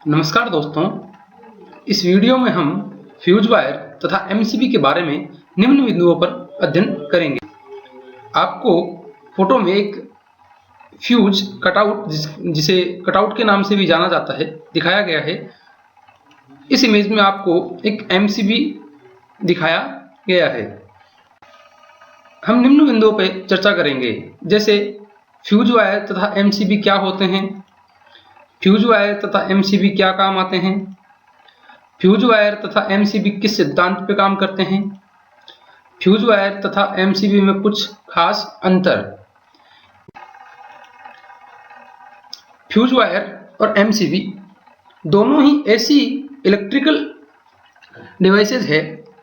नमस्कार दोस्तों, इस वीडियो में हम फ्यूज वायर तथा एमसीबी के बारे में निम्न बिंदुओं पर अध्ययन करेंगे। आपको फोटो में एक फ्यूज कटआउट, जिसे कटआउट के नाम से भी जाना जाता है, दिखाया गया है। इस इमेज में आपको एक एमसीबी दिखाया गया है। हम निम्न बिंदुओं पर चर्चा करेंगे, जैसे फ्यूज वायर तथा एमसीबी क्या होते हैं, फ्यूज वायर तथा एमसीबी क्या काम आते हैं, फ्यूज वायर तथा एमसीबी किस सिद्धांत पे काम करते हैं, फ्यूज वायर तथा एमसीबी में कुछ खास अंतर। फ्यूज वायर और एमसीबी दोनों ही ऐसी इलेक्ट्रिकल डिवाइसेज है,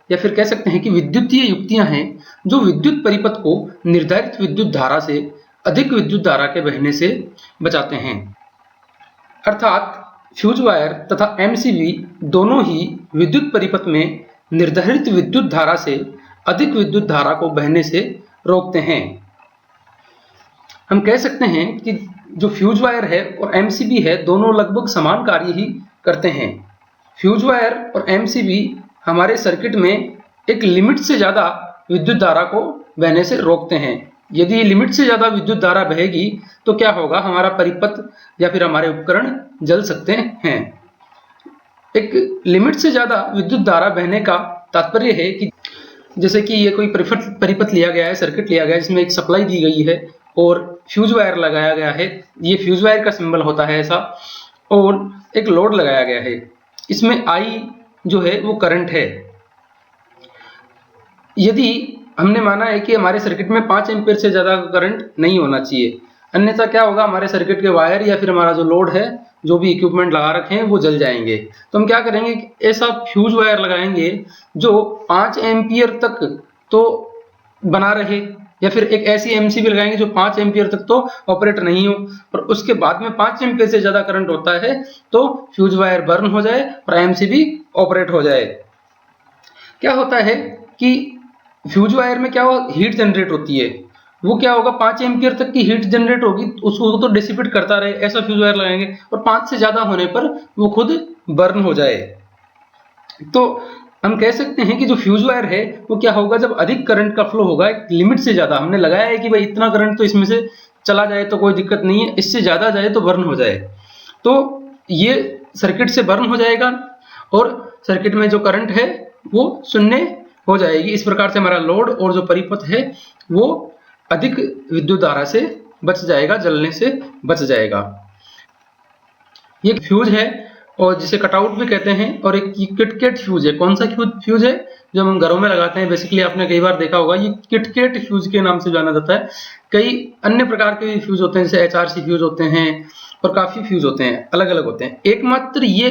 या फिर कह सकते हैं कि विद्युतीय युक्तियां हैं, जो विद्युत परिपथ को निर्धारित विद्युत धारा से अधिक विद्युत धारा के बहने से बचाते हैं। अर्थात फ्यूज वायर तथा एमसीबी दोनों ही विद्युत परिपथ में निर्धारित विद्युत धारा से अधिक विद्युत धारा को बहने से रोकते हैं। हम कह सकते हैं कि जो फ्यूज वायर है और एमसीबी है, दोनों लगभग समान कार्य ही करते हैं। फ्यूज वायर और एमसीबी हमारे सर्किट में एक लिमिट से ज्यादा विद्युत धारा को बहने से रोकते हैं। यदि लिमिट से ज्यादा विद्युत धारा बहेगी तो क्या होगा, हमारा परिपथ या फिर हमारे उपकरण जल सकते हैं। एक लिमिट से ज्यादा विद्युत धारा बहने का तात्पर्य है कि जैसे कि ये कोई परिपथ लिया गया है, सर्किट लिया गया है, जिसमें एक सप्लाई दी गई है और फ्यूज वायर लगाया गया है। ये फ्यूज वायर का सिंबल होता है ऐसा, और एक लोड लगाया गया है। इसमें आई जो है वो करंट है। यदि हमने माना है कि हमारे सर्किट में 5 एम्पीयर से ज्यादा करंट नहीं होना चाहिए, अन्यथा क्या होगा, हमारे सर्किट के वायर या फिर हमारा जो लोड है, जो भी इक्विपमेंट लगा रखे हैं, वो जल जाएंगे। तो हम क्या करेंगे कि ऐसा फ्यूज वायर लगाएंगे जो 5 एम्पीयर तक तो बना रहे, या फिर एक ऐसी एमसीबी लगाएंगे जो 5 एम्पीयर तक तो ऑपरेट नहीं हो, और उसके बाद में 5 एम्पीयर से ज्यादा करंट होता है तो फ्यूज वायर बर्न हो जाए और एमसीबी ऑपरेट हो जाए। क्या होता है कि फ्यूज वायर में क्या हीट जनरेट होती है, वो क्या होगा, 5 एम्पीयर तक की हीट जनरेट होगी, उसको तो डिसिपेट करता रहे, ऐसा फ्यूज वायर लगाएंगे, और 5 से ज्यादा होने पर वो खुद बर्न हो जाए। तो हम कह सकते हैं कि जो फ्यूज वायर है वो क्या होगा, जब अधिक करंट का फ्लो होगा, एक लिमिट से ज्यादा हमने लगाया है कि भाई इतना करंट तो इसमें से चला जाए तो कोई दिक्कत नहीं है, इससे ज्यादा जाए तो बर्न हो जाए, तो ये सर्किट से बर्न हो जाएगा और सर्किट में जो करंट है वो शून्य हो जाएगी। इस प्रकार से हमारा लोड और जो परिपथ है वो अधिक विद्युत धारा से बच जाएगा, जलने से बच जाएगा। ये फ्यूज है और जिसे कटआउट भी कहते हैं, और एक किटकेट फ्यूज है। कौन सा फ्यूज है, जो हम घरों में लगाते हैं, बेसिकली आपने कई बार देखा होगा, ये किटकेट फ्यूज के नाम से जाना जाता है। कई अन्य प्रकार के भी फ्यूज होते हैं, जैसे एचआरसी फ्यूज होते हैं, और काफी फ्यूज होते हैं, अलग अलग होते हैं। एकमात्र ये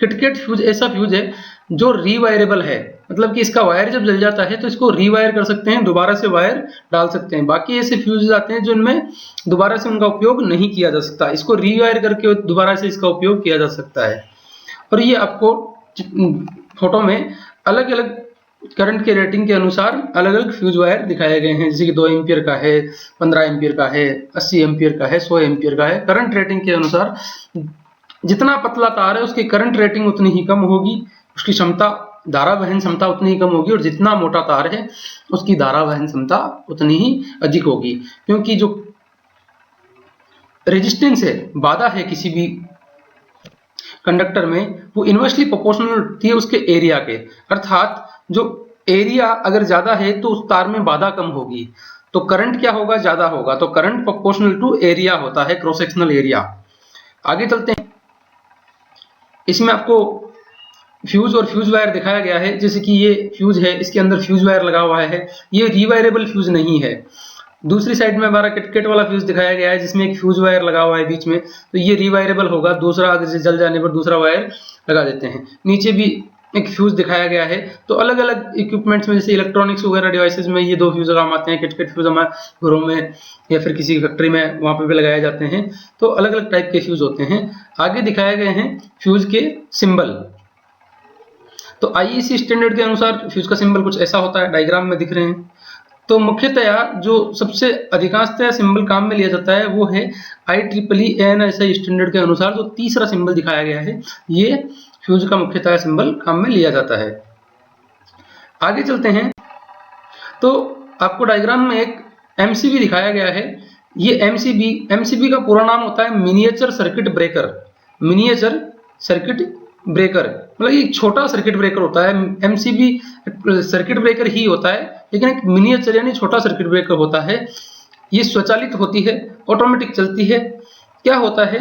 किटकेट फ्यूज ऐसा फ्यूज है जो रीवायरेबल है, मतलब कि इसका वायर जब जल जाता है तो इसको रीवायर कर सकते हैं, दोबारा से वायर डाल सकते हैं। बाकी ऐसे फ्यूज आते हैं जिनमें दोबारा से उनका उपयोग नहीं किया जा सकता, इसको रीवायर करके दोबारा से इसका उपयोग किया जा सकता है। और ये आपको फोटो में अलग अलग करंट के रेटिंग के अनुसार अलग अलग फ्यूज वायर दिखाए गए हैं, जैसे कि 2 एम्पीयर का है, 15 एम्पीयर का है, 80 एम्पीयर का है, 100 एम्पीयर का है। करंट रेटिंग के अनुसार जितना पतला तार है उसकी करंट रेटिंग उतनी ही कम होगी, उसकी क्षमता, धारा वहन क्षमता उतनी ही कम होगी, और जितना मोटा तार है उसकी धारा वहन क्षमता उतनी ही अधिक होगी, क्योंकि जो रेजिस्टेंस है, बाधा है किसी भी कंडक्टर में, वो इनवर्सली प्रोपोर्शनल होती है उसके एरिया के। अर्थात जो एरिया अगर ज्यादा है तो उस तार में बाधा कम होगी, तो करंट क्या होगा, ज्यादा होगा। तो करंट प्रोपोर्शनल टू एरिया होता है, क्रॉस सेक्शनल एरिया। आगे चलते हैं, इसमें आपको फ्यूज और फ्यूज वायर दिखाया गया है। जैसे कि ये फ्यूज है, इसके अंदर फ्यूज वायर लगा हुआ है, ये रीवायरेबल फ्यूज नहीं है। दूसरी साइड में हमारा किटकेट वाला फ्यूज दिखाया गया है, जिसमें एक फ्यूज वायर लगा हुआ है बीच में, तो ये रीवायरेबल होगा, दूसरा अगर जल जाने पर दूसरा वायर लगा देते हैं। नीचे भी एक फ्यूज दिखाया गया है। तो अलग अलग इक्विपमेंट्स में, जैसे इलेक्ट्रॉनिक्स वगैरह डिवाइसेज में ये 2 फ्यूज काम आते हैं। किटकेट फ्यूज हमारे घरों में या फिर किसी फैक्ट्री में वहां पे भी लगाए जाते हैं। तो अलग अलग टाइप के फ्यूज होते हैं। आगे दिखाए गए हैं फ्यूज के सिंबल। तो आईईसी स्टैंडर्ड के अनुसार फ्यूज का सिंबल कुछ ऐसा होता है, डायग्राम में दिख रहे हैं। तो मुख्यतया जो सबसे अधिकांशतः सिंबल काम में लिया जाता है वो है IEEE ANSI स्टैंडर्ड के अनुसार जो तीसरा सिंबल दिखाया गया है, ये फ्यूज का मुख्यतः सिंबल काम में लिया जाता है। आगे चलते हैं, तो आपको डायग्राम में एक MCB दिखाया गया है। ये MCB का पूरा नाम होता है miniature circuit breaker. Miniature circuit breaker मतलब ये छोटा सर्किट ब्रेकर होता है। MCB सर्किट ब्रेकर ही होता है, लेकिन एक मिनिएचर यानी छोटा सर्किट ब्रेकर होता है। ये स्वचालित होती है, ऑटोमेटिक चलती है। क्या होता है,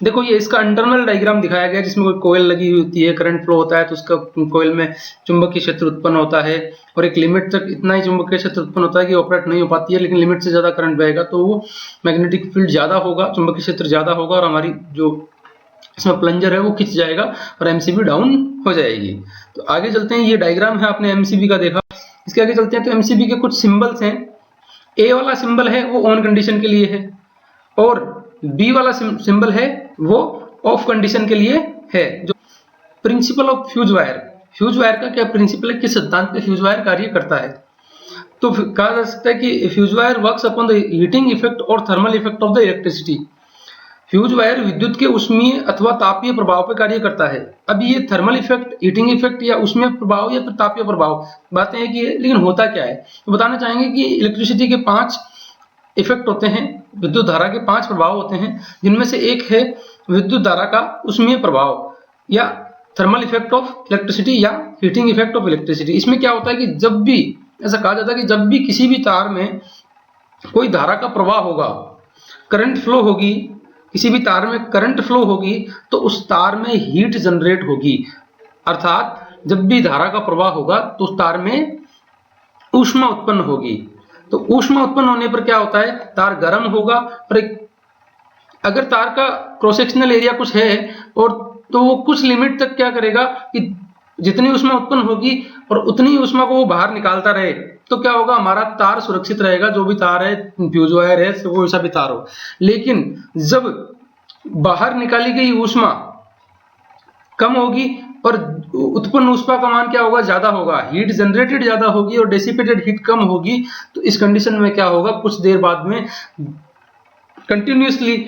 देखो ये इसका इंटरनल डायग्राम दिखाया गया है, जिसमें कोई कोयल लगी हुई होती है, करंट फ्लो होता है तो उसका कोयल में चुंबकीय क्षेत्र उत्पन्न होता है, और एक लिमिट तक इतना ही चुंबकीय क्षेत्र उत्पन्न होता है कि ऑपरेट नहीं हो पाती है, लेकिन लिमिट से ज्यादा करंट बहेगा तो वो मैग्नेटिक फील्ड ज्यादा होगा, चुंबकीय क्षेत्र ज्यादा होगा, और हमारी जो इसमें प्लंजर है वो खिंच जाएगा और MCB डाउन हो जाएगी। तो आगे चलते हैं, ये डायग्राम है, आपने MCB का देखा। इसके आगे चलते हैं, तो MCB के कुछ सिंबल्स हैं। A वाला सिंबल है वो ऑन कंडीशन के लिए है, और B वाला सिंबल है वो ऑफ कंडीशन के लिए है। जो प्रिंसिपल ऑफ फ्यूज वायर का क्या प्रिंसिपल है, किस सिद्धांत पे फ्यूज वायर कार्य करता है। तो कहा जा सकता है कि fuse wire works upon the heating effect और thermal effect of the electricity. Fuse wire विद्युत के उष्मीय अथवा तापीय प्रभाव पर कार्य करता है। अब ये थर्मल इफेक्ट, हीटिंग इफेक्ट या उष्मीय प्रभाव या फिर तापीय प्रभाव बातें हैं कि, लेकिन होता क्या है, तो बताना चाहेंगे कि इलेक्ट्रिसिटी के 5 इफेक्ट होते हैं, विद्युत धारा के 5 प्रभाव होते हैं, जिनमें से एक है विद्युत धारा का उष्मीय प्रभाव या थर्मल इफेक्ट ऑफ इलेक्ट्रिसिटी या हीटिंग इफेक्ट ऑफ इलेक्ट्रिसिटी। इसमें क्या होता है कि जब भी, ऐसा कहा जाता है कि जब भी किसी भी तार में कोई धारा का प्रवाह होगा, करंट फ्लो होगी, किसी भी तार में करंट फ्लो होगी, तो उस तार में हीट जनरेट होगी। अर्थात जब भी धारा का प्रवाह होगा तो उस तार में ऊष्मा उत्पन्न होगी। तो ऊष्मा उत्पन्न होने पर क्या होता है, तार गर्म होगा, और अगर तार का क्रॉस सेक्शनल एरिया कुछ है और तो वो कुछ लिमिट तक क्या करेगा कि जितनी ऊष्मा उत्पन्न होगी और उतनी ऊष्मा को वो बाहर निकालता रहे, तो क्या होगा, हमारा तार सुरक्षित रहेगा। जो भी तार है, फ्यूज वायर है, वो ऐसा भी तार हो। लेकिन जब बाहर निकाली गई ऊष्मा कम होगी और उत्पन्न ऊष्मा का मान क्या होगा, ज्यादा होगा, हीट जनरेटेड ज्यादा होगी और डेसिपेटेड हीट कम होगी, तो इस कंडीशन में क्या होगा, कुछ देर बाद में कंटिन्यूअसली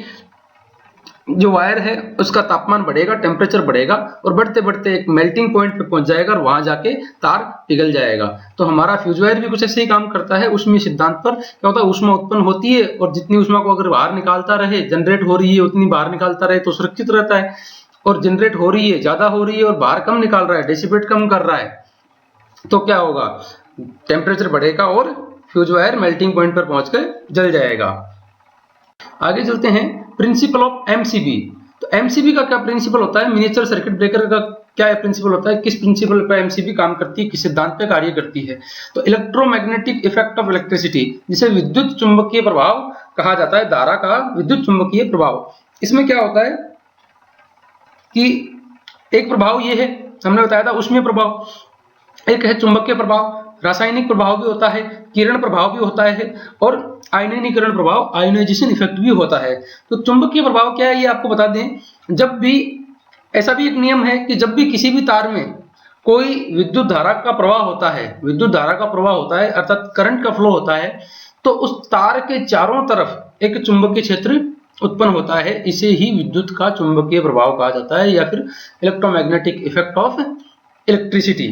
जो वायर है उसका तापमान बढ़ेगा, टेम्परेचर बढ़ेगा, और बढ़ते बढ़ते एक मेल्टिंग पॉइंट पे पहुंच जाएगा और वहां जाके तार पिघल जाएगा। तो हमारा फ्यूज वायर भी कुछ ऐसे ही काम करता है। ऊष्मीय सिद्धांत पर क्या होता है, ऊष्मा उत्पन्न होती है और जितनी ऊष्मा को अगर बाहर निकालता रहे, जनरेट हो रही है उतनी बाहर निकालता रहे तो सुरक्षित रहता है, और जनरेट हो रही है, ज्यादा हो रही है और बाहर कम निकाल रहा है, डेसिपेट कम कर रहा है, तो क्या होगा, टेम्परेचर बढ़ेगा और फ्यूज वायर मेल्टिंग पॉइंट पर पहुंचकर जल जाएगा। आगे चलते हैं, प्रिंसिपल ऑफ MCB। तो MCB का क्या प्रिंसिपल होता है, मिनिएचर सर्किट ब्रेकर का क्या प्रिंसिपल होता है, किस प्रिंसिपल पर MCB काम करती है, किस सिद्धांत पे कार्य करती है। तो इलेक्ट्रोमैग्नेटिक इफेक्ट ऑफ इलेक्ट्रिसिटी, जिसे विद्युत चुंबकीय प्रभाव कहा जाता है, धारा का विद्युत चुंबकीय प्रभाव। इसमें क्या होता है कि एक प्रभाव ये है, हमने बताया था ऊष्मीय प्रभाव, एक है चुंबकीय प्रभाव, रासायनिक प्रभाव भी होता है, किरण प्रभाव भी होता है, और आयनीकरण प्रभाव, आयोनाइजेशन इफेक्ट भी होता है। तो चुंबकीय प्रभाव क्या है ये आपको बता दें। जब भी, ऐसा भी एक नियम है कि जब भी किसी भी तार में कोई विद्युत धारा का प्रवाह होता है, विद्युत धारा का प्रवाह होता है अर्थात करंट का फ्लो होता है, तो उस तार के चारों तरफ एक चुंबकीय क्षेत्र उत्पन्न होता है। इसे ही विद्युत का चुंबकीय प्रभाव कहा जाता है, या फिर इलेक्ट्रोमैग्नेटिक इफेक्ट ऑफ इलेक्ट्रिसिटी।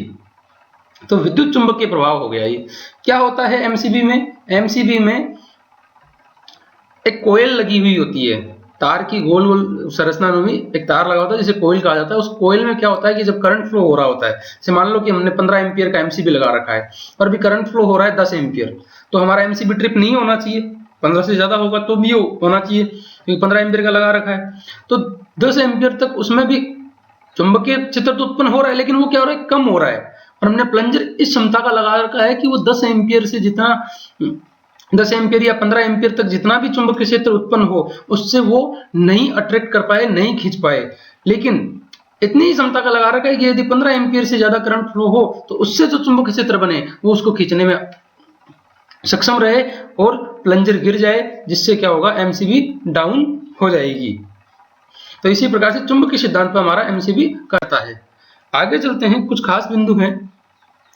तो विद्युत चुंबकीय प्रभाव हो गया। ये क्या होता है MCB में, MCB में एक कोयल लगी हुई होती है, तार की गोल गोल संरचना में भी एक तार लगा होता है जिसे कोयल कहा जाता है। उस कोयल में क्या होता है कि जब करंट फ्लो हो रहा होता है, जैसे मान लो कि हमने 15 एम्पियर का MCB लगा रखा है और भी करंट फ्लो हो रहा है 10 एम्पियर, तो हमारा MCB ट्रिप नहीं होना चाहिए, 15 से ज्यादा होगा तो भी होना चाहिए, क्योंकि 15 एम्पियर का लगा रखा है। तो 10 एम्पियर तक उसमें भी चुंबकीय क्षेत्र तो उत्पन्न हो रहा है, लेकिन वो क्या हो रहा है, कम हो रहा है। और हमने प्लंजर इस क्षमता का लगा रखा है कि वो 10 एम्पियर से जितना 10 एम्पियर या 15 एम्पियर तक जितना भी चुंबकीय क्षेत्र उत्पन्न हो उससे वो नहीं अट्रैक्ट कर पाए, नहीं खींच पाए। लेकिन इतनी ही क्षमता का लगा रखा है कि यदि 15 एम्पियर से ज्यादा करंट फ्लो हो तो उससे जो चुंबकीय क्षेत्र बने वो उसको खींचने में सक्षम रहे और प्लंजर गिर जाए, जिससे क्या होगा, MCB डाउन हो जाएगी। तो इसी प्रकार से चुंबकीय सिद्धांत पर हमारा MCB करता है। आगे चलते हैं, कुछ खास बिंदु हैं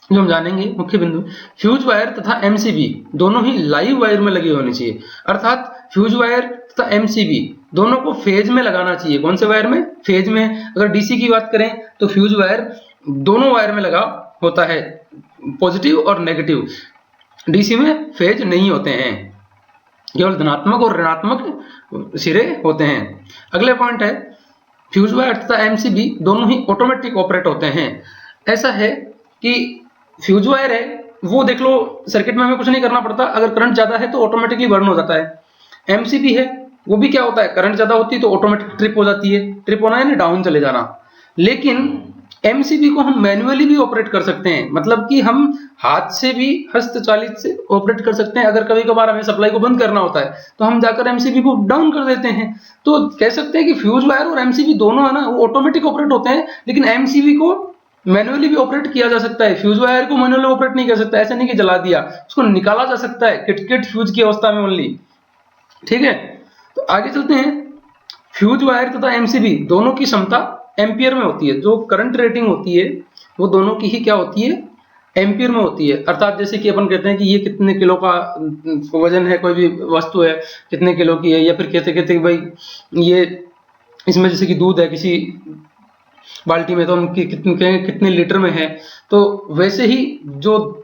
जो हम जानेंगे मुख्य बिंदु, फ्यूज वायर तथा एमसीबी दोनों ही लाइव वायर में लगे होने चाहिए, अर्थात फ्यूज वायर तथा एमसीबी दोनों को फेज में लगाना चाहिए। कौन से वायर में? फेज में। अगर डीसी की बात करें तो फ्यूज वायर दोनों वायर में लगा होता है, पॉजिटिव और नेगेटिव। डीसी में फेज नहीं होते हैं, केवल धनात्मक और ऋणात्मक सिरे होते हैं। अगले पॉइंट है, फ्यूज वायर तथा एमसीबी दोनों ही ऑटोमेटिक ऑपरेट होते हैं। ऐसा है कि फ्यूज वायर है वो देख लो सर्किट में हमें कुछ नहीं करना पड़ता, अगर करंट ज्यादा है तो ऑटोमेटिकली बर्न हो जाता है। एमसीबी है वो भी क्या होता है, करंट ज्यादा होती है तो ऑटोमेटिक ट्रिप हो जाती है, ट्रिप होना यानी डाउन चले जाना। लेकिन एमसीबी को हम मैन्युअली भी ऑपरेट कर सकते हैं, मतलब कि हम हाथ से भी हस्तचालित से ऑपरेट कर सकते हैं। अगर कभी कभार हमें सप्लाई को बंद करना होता है तो हम जाकर एमसीबी को डाउन कर देते हैं। तो कह सकते हैं कि फ्यूज वायर और एमसीबी दोनों है ना वो ऑटोमेटिक ऑपरेट होते हैं, लेकिन एमसीबी को मैन्युअली भी ऑपरेट किया जा सकता है। फ्यूज वायर को मैन्युअली ऑपरेट नहीं कर सकता, ऐसे नहीं कि जला दिया, उसको निकाला जा सकता है किट फ्यूज की अवस्था में ओनली। ठीक है, तो आगे चलते हैं। फ्यूज वायर तथा एमसीबी दोनों की क्षमता एम्पियर में होती है, जो करंट रेटिंग होती है वो दोनों की ही क्या होती है, एम्पियर में होती है। अर्थात जैसे कि अपन कहते हैं कि ये कितने किलो का वजन है, कोई भी वस्तु है कितने किलो की है, या फिर कहते भाई ये इसमें जैसे कि दूध है किसी बाल्टी में तो हम कितने लीटर में है, तो वैसे ही जो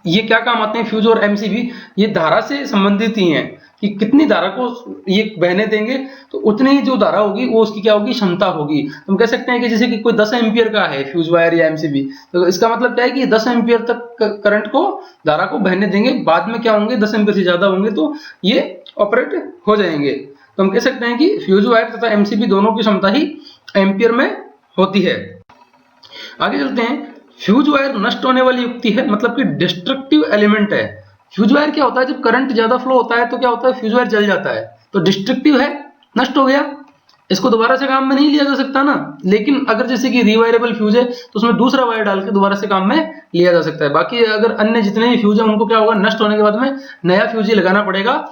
ये क्या काम आते हैं फ्यूज और एमसीबी, ये धारा से संबंधित ही हैं कि कितनी धारा को ये बहने देंगे, तो उतनी ही जो धारा होगी वो उसकी क्या होगी, क्षमता होगी। तो हम कह सकते हैं कि जैसे कि कोई 10 एम्पियर का है फ्यूज वायर या एमसीबी, तो इसका मतलब क्या है कि 10 एम्पियर तक करंट को, धारा को बहने देंगे। बाद में क्या होंगे, 10 एम्पियर से ज्यादा होंगे तो ये ऑपरेट हो जाएंगे। तो हम कह सकते हैं कि फ्यूज वायर तथा एमसीबी दोनों की क्षमता ही एम्पियर में होती है। आगे चलते हैं। फ्यूज वायर नष्ट होने वाली युक्ति है, मतलब कि डिस्ट्रक्टिव एलिमेंट है। फ्यूज वायर क्या होता है, जब करंट ज्यादा फ्लो होता है तो क्या होता है, फ्यूज वायर जल जाता है, तो डिस्ट्रक्टिव है, नष्ट हो गया, इसको दोबारा से काम में नहीं लिया जा सकता ना। लेकिन अगर जैसे कि रिवायरेबल फ्यूज है तो उसमें दूसरा वायर डाल के दोबारा से काम में लिया जा सकता है। बाकी अगर अन्य जितने भी फ्यूज है उनको क्या होगा, नष्ट होने के बाद में नया फ्यूज ही लगाना पड़ेगा,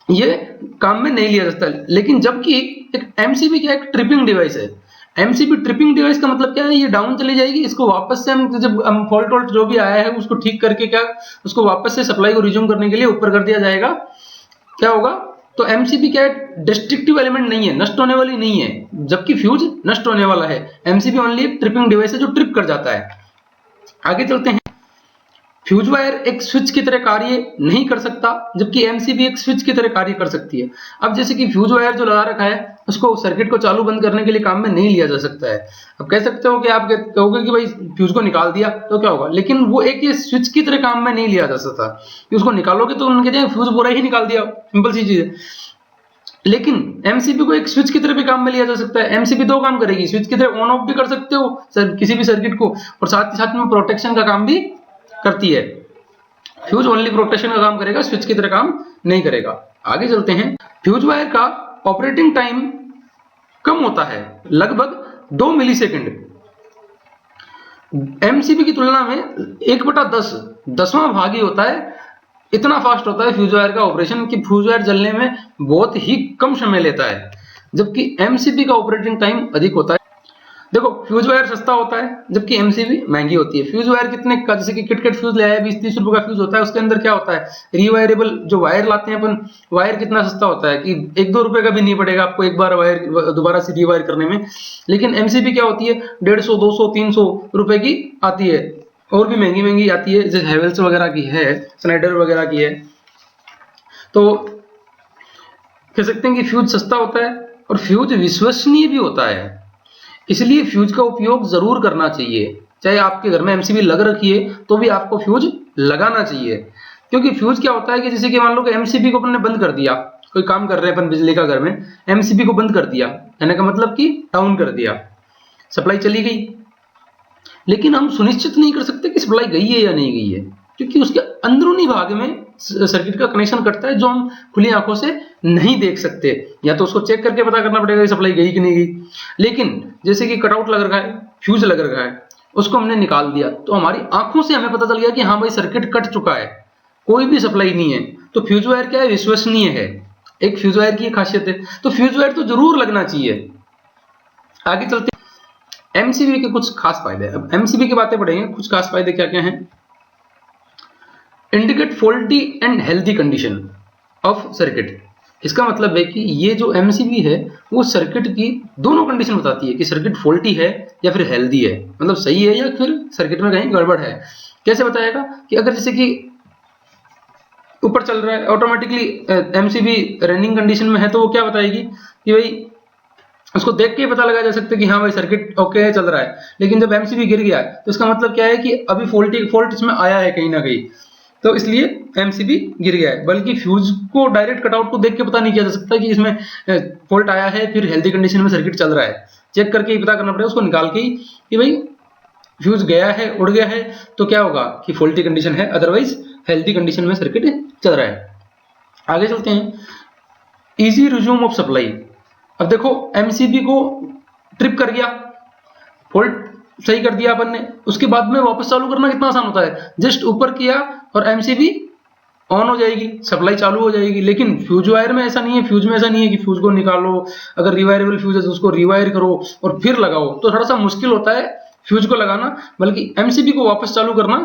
ये काम में नहीं लिया जा सकता। लेकिन जबकि एक एमसीबी क्या, एक ट्रिपिंग डिवाइस है। एमसीबी ट्रिपिंग डिवाइस का मतलब क्या है, ये डाउन चली जाएगी, इसको वापस से हम जब हम फॉल्ट वोल्ट जो भी आया है उसको ठीक करके क्या, उसको वापस से सप्लाई को रिज्यूम करने के लिए ऊपर कर दिया जाएगा। क्या होगा, तो एमसीबी क्या है, डिस्ट्रक्टिव एलिमेंट नहीं है, नष्ट होने वाली नहीं है, जबकि फ्यूज नष्ट होने वाला है। एमसीबी ओनली एक ट्रिपिंग डिवाइस है जो ट्रिप कर जाता है। आगे चलते हैं। फ्यूज वायर एक स्विच की तरह कार्य नहीं कर सकता, जबकि एमसीबी एक स्विच की तरह कार्य कर सकती है। अब जैसे कि फ्यूज वायर जो लगा रखा है उसको सर्किट को चालू बंद करने के लिए काम में नहीं लिया जा सकता है। अब कह सकते हो कि आप कहोगे कि भाई फ्यूज को निकाल दिया तो क्या होगा, लेकिन वो एक ये स्विच की तरह काम में नहीं लिया जा सकता कि उसको निकालोगे तो उन्होंने कहते हैं फ्यूज पूरा ही निकाल दिया, सिंपल सी चीज है। लेकिन एमसीबी को एक स्विच की तरह भी काम में लिया जा सकता है। एमसीबी दो काम करेगी, स्विच की तरह ऑन ऑफ भी कर सकते हो किसी भी सर्किट को, और साथ ही साथ में प्रोटेक्शन का काम भी करती है। फ्यूज ओनली प्रोटेक्शन का काम करेगा, स्विच की तरह काम नहीं करेगा। आगे चलते हैं। फ्यूज वायर का ऑपरेटिंग टाइम कम होता है, लगभग 2 मिलीसेकंड। एमसीबी की तुलना में 1/10 10वां भाग ही होता है, इतना फास्ट होता है फ्यूज वायर का ऑपरेशन कि फ्यूज वायर जलने में बहुत ही कम समय लेता है, जबकि एमसीबी का ऑपरेटिंग टाइम अधिक होता है। देखो फ्यूज वायर सस्ता होता है जबकि एमसीबी महंगी होती है। फ्यूज वायर कितने का, जैसे कि किटकेट फ्यूज ले आया 20-30 रुपए का फ्यूज होता है, उसके अंदर क्या होता है, रिवायरेबल जो वायर लाते हैं अपन, वायर कितना सस्ता होता है कि 1-2 रुपए का भी नहीं पड़ेगा आपको एक बार वायर दोबारा से रिवायर करने में। लेकिन एमसीबी क्या होती है, 150, 200, 300 रुपए की आती है, और भी महंगी महंगी आती है, जैसे हेवेल्स वगैरह की है, स्नाइडर वगैरह की है। तो कह सकते हैं कि फ्यूज सस्ता होता है और फ्यूज विश्वसनीय भी होता है, इसलिए फ्यूज का उपयोग जरूर करना चाहिए। चाहे आपके घर में एमसीबी लग रखी है तो भी आपको फ्यूज लगाना चाहिए, क्योंकि फ्यूज क्या होता है कि जैसे कि मान लो कि एमसीबी को अपन ने बंद कर दिया, कोई काम कर रहे हैं अपन बिजली का घर में, एमसीबी को बंद कर दिया, कहने का मतलब कि डाउन कर दिया, सप्लाई चली गई, लेकिन हम सुनिश्चित नहीं कर सकते कि सप्लाई गई है या नहीं गई है, क्योंकि उसके अंदरूनी भाग में सर्किट का कनेक्शन कटता है जो हम खुली आंखों से नहीं देख सकते, या तो उसको चेक करके पता करना पड़ेगा कि सप्लाई गई कि नहीं गई। लेकिन जैसे कि कटआउट लग रखा है, फ्यूज लग रखा है, उसको हमने निकाल दिया तो हमारी आंखों से हमें पता चल गया कि हाँ भाई सर्किट कट चुका है, कोई भी सप्लाई नहीं है। तो फ्यूज वायर क्या है, विश्वसनीय है, एक फ्यूज वायर की खासियत है। तो फ्यूज वायर तो जरूर लगना चाहिए। आगे चलते, एमसीबी के कुछ खास फायदे। अब एमसीबी की बातें पढ़ेंगे, कुछ खास फायदे क्या क्या हैं। Indicate faulty and healthy condition of circuit. इसका मतलब है कि ये जो एमसीबी है वो सर्किट की दोनों कंडीशन बताती है कि सर्किट फॉल्टी है या फिर हेल्दी है, मतलब सही है या फिर सर्किट में कहीं गड़बड़ है। कैसे बताएगा कि अगर जैसे कि ऊपर चल रहा है ऑटोमेटिकली एमसीबी रनिंग कंडीशन में है तो वो क्या बताएगी कि भाई उसको देख के ही पता लगाया जा सकता है कि हाँ भाई सर्किट ओके है, चल रहा है। लेकिन जब एमसीबी गिर गया है तो इसका मतलब क्या है कि अभी फॉल्ट इसमें आया है कहीं ना कहीं, तो इसलिए एमसीबी गिर गया है। बल्कि फ्यूज को डायरेक्ट कटआउट को देख के पता नहीं किया जा सकता कि इसमें फॉल्ट आया है फिर हेल्दी कंडीशन में सर्किट चल रहा है। चेक करके ही पता करना पड़ेगा उसको निकाल के ही कि भाई फ्यूज गया है, उड़ गया है तो क्या होगा कि फॉल्टी कंडीशन है, अदरवाइज हेल्दी कंडीशन में सर्किट चल रहा है। आगे चलते हैं, इजी रिज्यूम ऑफ सप्लाई। अब देखो एमसीबी को ट्रिप कर गया, फॉल्ट सही कर दिया अपन ने, उसके बाद में वापस चालू करना कितना आसान होता है, जस्ट ऊपर किया और एमसीबी ऑन हो जाएगी, सप्लाई चालू हो जाएगी। लेकिन फ्यूज वायर में ऐसा नहीं है, फ्यूज में ऐसा नहीं है कि फ्यूज को निकालो, अगर रिवायरेबल फ्यूज है तो उसको रिवायर करो और फिर लगाओ, तो थोड़ा सा मुश्किल होता है फ्यूज को लगाना। बल्कि एमसीबी को वापस चालू करना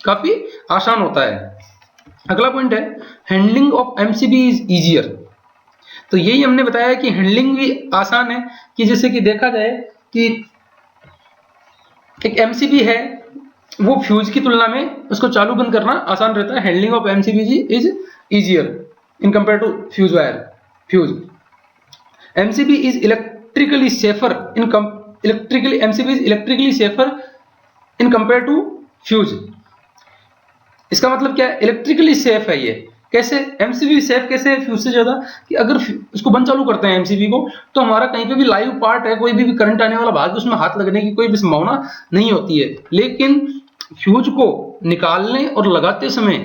काफी आसान होता है। अगला पॉइंट है handling of MCB is easier. तो यही हमने बताया कि हैंडलिंग भी आसान है, कि जैसे कि देखा जाए कि एक एमसीबी है वो फ्यूज की तुलना में उसको चालू बंद करना आसान रहता है। Handling of MCB is easier in compare to fuse wire. Fuse MCB is electrically safer MCB is electrically safer in compare to fuse. इसका मतलब क्या है, इलेक्ट्रिकली सेफ है ये। कैसे एमसीबी सेफ कैसे है फ्यूज से ज्यादा, कि अगर उसको बंद चालू करते हैं एमसीबी को तो हमारा कहीं पे भी लाइव पार्ट है, कोई भी करंट आने वाला भाग उसमें हाथ लगने की कोई भी संभावना नहीं होती है। लेकिन फ्यूज को निकालने और लगाते समय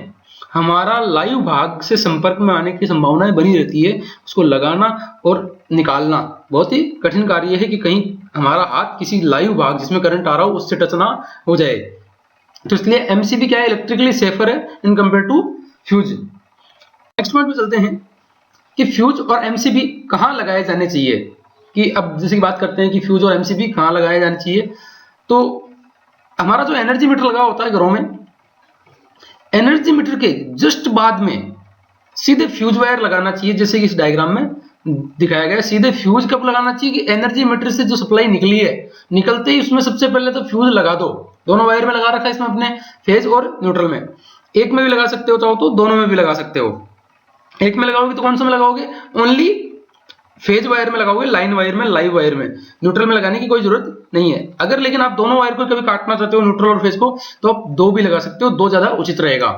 हमारा लाइव भाग से संपर्क में आने की संभावनाएं बनी रहती है। उसको लगाना और निकालना बहुत ही कठिन कार्य है कि कहीं हमारा हाथ किसी लाइव भाग जिसमें करंट आ रहा हो उससे टच ना हो जाए। तो इसलिए एमसीबी क्या है, इलेक्ट्रिकली सेफर है in compare to fuse. Next point पे चलते हैं कि फ्यूज और एमसीबी कहां लगाए जाने चाहिए। कि अब जैसे कि बात करते हैं कि फ्यूज और एमसीबी कहां लगाए जाने चाहिए, तो हमारा जो एनर्जी मीटर लगा होता है घरों में, एनर्जी मीटर के जस्ट बाद में सीधे फ्यूज वायर लगाना चाहिए। जैसे कि इस डायग्राम में दिखाया गया, सीधे फ्यूज कब लगाना चाहिए कि एनर्जी मीटर से जो सप्लाई निकली है, निकलते ही उसमें सबसे पहले तो फ्यूज लगा दो। दोनों वायर में लगा रखा है इसमें अपने, फेज और न्यूट्रल में। एक में भी लगा सकते हो चाहो तो, दोनों में भी लगा सकते हो। एक में लगाओगे तो कौन सा में लगाओगे, ओनली फेज वायर में लगाओगे, लाइन वायर में, लाइव वायर में, न्यूट्रल में लगाने की कोई जरूरत नहीं है। अगर लेकिन आप दोनों वायर को कभी काटना चाहते हो, न्यूट्रल और फेज को, तो आप दो भी लगा सकते हो, दो ज्यादा उचित रहेगा।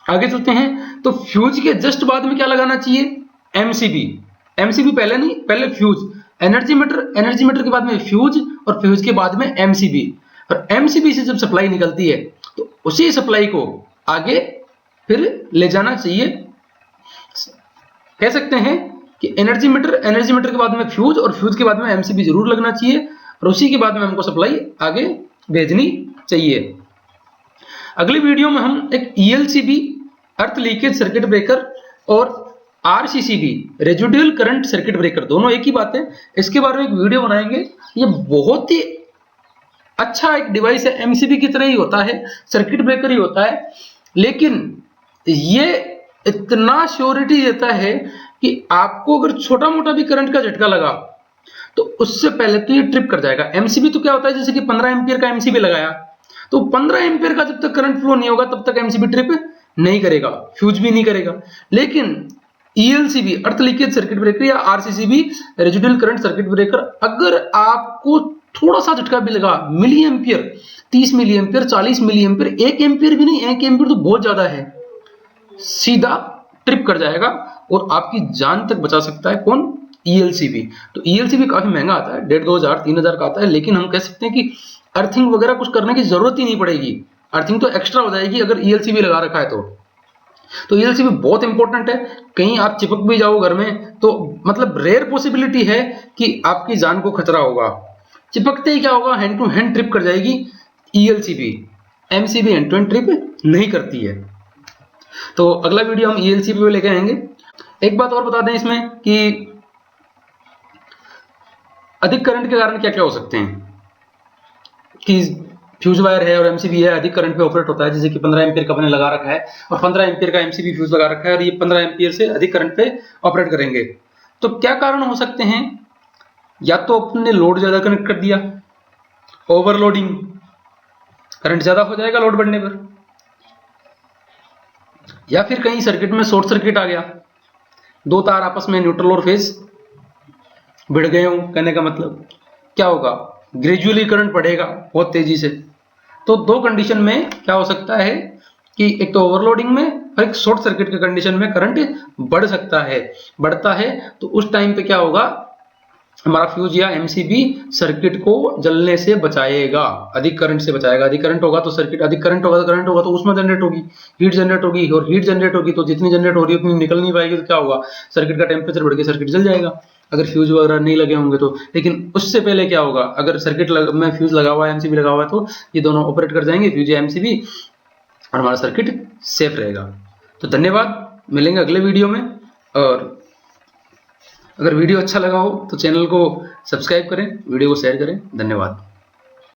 आगे चलते हैं, तो फ्यूज के जस्ट बाद में क्या लगाना चाहिए, एमसीबी। एमसीबी पहले नहीं, पहले फ्यूज। एनर्जी मीटर के बाद में फ्यूज और फ्यूज के बाद में एमसीबी। और एमसीबी से जब सप्लाई निकलती है तो उसी सप्लाई को आगे फिर ले जाना चाहिए। कह सकते हैं कि एनर्जी मीटर के बाद में फ्यूज और फ्यूज के बाद में एमसीबी जरूर लगना चाहिए, और उसी के बाद में हमको सप्लाई आगे भेजनी चाहिए। अगली वीडियो में हम एक ELCB earth leakage circuit breaker और RCCB residual current circuit breaker, दोनों एक ही बात है, इसके बारे में एक वीडियो बनाएंगे। ये बहुत ही अच्छा एक डिवाइस है, एमसीबी की तरह ही होता है, सर्किट ब्रेकर ही होता है, लेकिन ये इतना श्योरिटी देता है कि आपको अगर छोटा मोटा भी करंट का झटका लगा तो उससे पहले तो ये ट्रिप कर जाएगा। एमसीबी तो क्या होता है, जैसे कि 15 एम्पियर का एमसीबी लगाया तो 15 एम्पियर का जब तक करंट फ्लो नहीं होगा तब तक एमसीबी ट्रिप नहीं करेगा, फ्यूज भी नहीं करेगा। लेकिन ELCB earth leakage circuit breaker या RCCB residual current circuit breaker, अगर आपको थोड़ा सा झटका भी लगा, milliampere, 30 milliampere, 40 milliampere, 1 ampere भी नहीं, 1 एम्पियर तो बहुत ज्यादा है, सीधा ट्रिप कर जाएगा और आपकी जान तक बचा सकता है। कौन, ईएलसीबी। तो ईएलसीबी काफी महंगा आता है, 1500, 2000, 3000 का आता है, लेकिन हम कह सकते हैं कि अर्थिंग वगैरह कुछ करने की जरूरत ही नहीं पड़ेगी, अर्थिंग तो एक्स्ट्रा हो जाएगी अगर ईएलसीबी लगा रखा है तो ईएलसीबी बहुत इंपॉर्टेंट है। कहीं आप चिपक भी जाओ घर में तो मतलब रेयर पॉसिबिलिटी है कि आपकी जान को खतरा होगा। चिपकते ही क्या होगा, हैंड टू हैंड ट्रिप कर जाएगी ELCB. MCB hand to hand trip नहीं करती है। तो अगला वीडियो हम ईएलसीबी पे लेके आएंगे। एक बात और बता दें इसमें कि अधिक करंट के कारण क्या क्या हो सकते हैं कि फ्यूज वायर है और एमसीबी है, अधिक करंट पे ऑपरेट होता है, जैसे कि 15 एम्पीयर का अपने लगा रखा है और 15 एम्पीयर का एमसीबी फ्यूज लगा रखा है और ये 15 एम्पीयर से अधिक करंट पे ऑपरेट करेंगे। तो क्या कारण हो सकते हैं? या तो अपने लोड ज्यादा कनेक्ट कर दिया, ओवरलोडिंग, करंट ज्यादा हो जाएगा लोड बढ़ने पर, या फिर कहीं सर्किट में शॉर्ट सर्किट आ गया, दो तार आपस में न्यूट्रल और फेज भिड़ गए हों। कहने का मतलब क्या होगा, ग्रेजुअली करंट बढ़ेगा बहुत तेजी से। तो दो कंडीशन में क्या हो सकता है कि एक तो ओवरलोडिंग में और एक शॉर्ट सर्किट के कंडीशन में करंट बढ़ सकता है। बढ़ता है तो उस टाइम पे क्या होगा, हमारा फ्यूज या एमसीबी सर्किट को जलने से बचाएगा, अधिक करंट से बचाएगा। अधिक करंट होगा तो सर्किट, अधिक करंट होगा तो उसमें जनरेट होगी, हीट जनरेट होगी, और हीट जनरेट होगी तो जितनी जनरेट हो रही है उतनी निकल नहीं पाएगी, तो क्या होगा, सर्किट का टेम्परेचर बढ़ के सर्किट जल जाएगा अगर फ्यूज वगैरह नहीं लगे होंगे तो। लेकिन उससे पहले क्या होगा, अगर सर्किट में फ्यूज लगा हुआ है, एमसीबी लगा हुआ है, तो ये दोनों ऑपरेट कर जाएंगे, फ्यूज या एमसीबी, और हमारा सर्किट सेफ रहेगा। तो धन्यवाद, मिलेंगे अगले वीडियो में। और अगर वीडियो अच्छा लगा हो तो चैनल को सब्सक्राइब करें, वीडियो को शेयर करें। धन्यवाद।